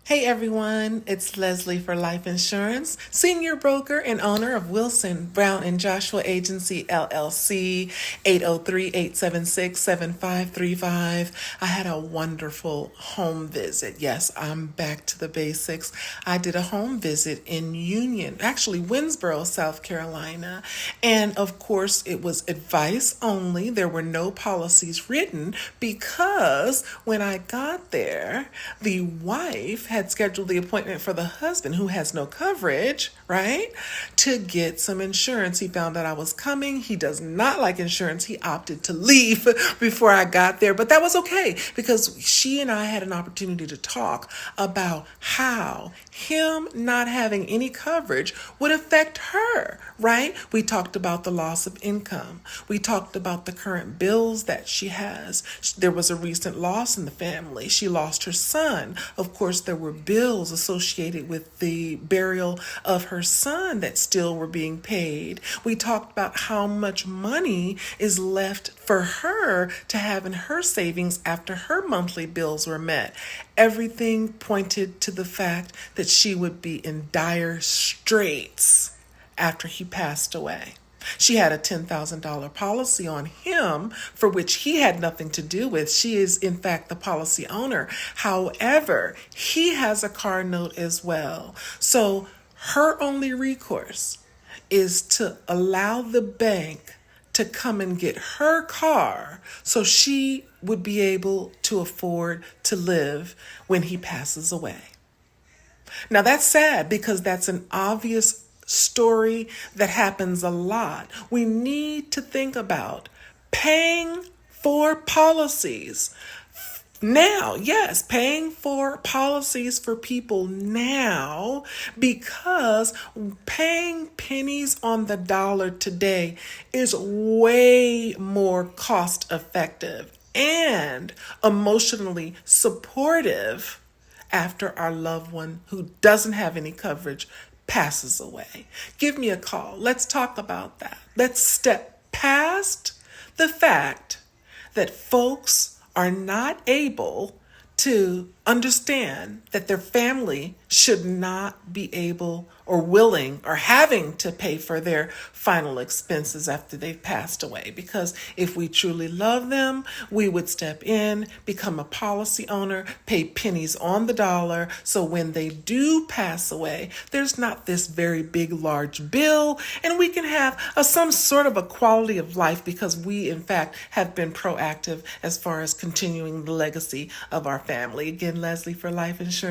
Hey everyone, it's Leslie for Life Insurance, senior broker and owner of Wilson, Brown and Joshua Agency LLC, 803-876-7535. I had a wonderful home visit. Yes, I'm back to the basics. I did a home visit in Union, actually Winsboro, South Carolina. And of course, it was advice only. There were no policies written because when I got there, the wife had scheduled the appointment for the husband, who has no coverage, right, to get some insurance. He found out I was coming. He does not like insurance. He opted to leave before I got there, but that was okay because she and I had an opportunity to talk about how him not having any coverage would affect her, right? We talked about the loss of income. We talked about the current bills that she has. There was a recent loss in the family. She lost her son. Of course, there were bills associated with the burial of her son that still were being paid. We talked about how much money is left for her to have in her savings after her monthly bills were met. Everything pointed to the fact that she would be in dire straits after he passed away. She had a $10,000 policy on him for which he had nothing to do with. She is, in fact, the policy owner. However, he has a car note as well. So her only recourse is to allow the bank to come and get her car so she would be able to afford to live when he passes away. Now that's sad because that's an obvious story that happens a lot. We need to think about paying for policies now. Yes, paying for policies for people now, because paying pennies on the dollar today is way more cost effective and emotionally supportive after our loved one who doesn't have any coverage passes away. Give me a call. Let's talk about that. Let's step past the fact that folks are not able to understand that their family should not be able or willing or having to pay for their final expenses after they've passed away. Because if we truly love them, we would step in, become a policy owner, pay pennies on the dollar, so when they do pass away, there's not this very big, large bill, and we can have some sort of a quality of life because we, in fact, have been proactive as far as continuing the legacy of our family. Again, Leslie for Life Insurance.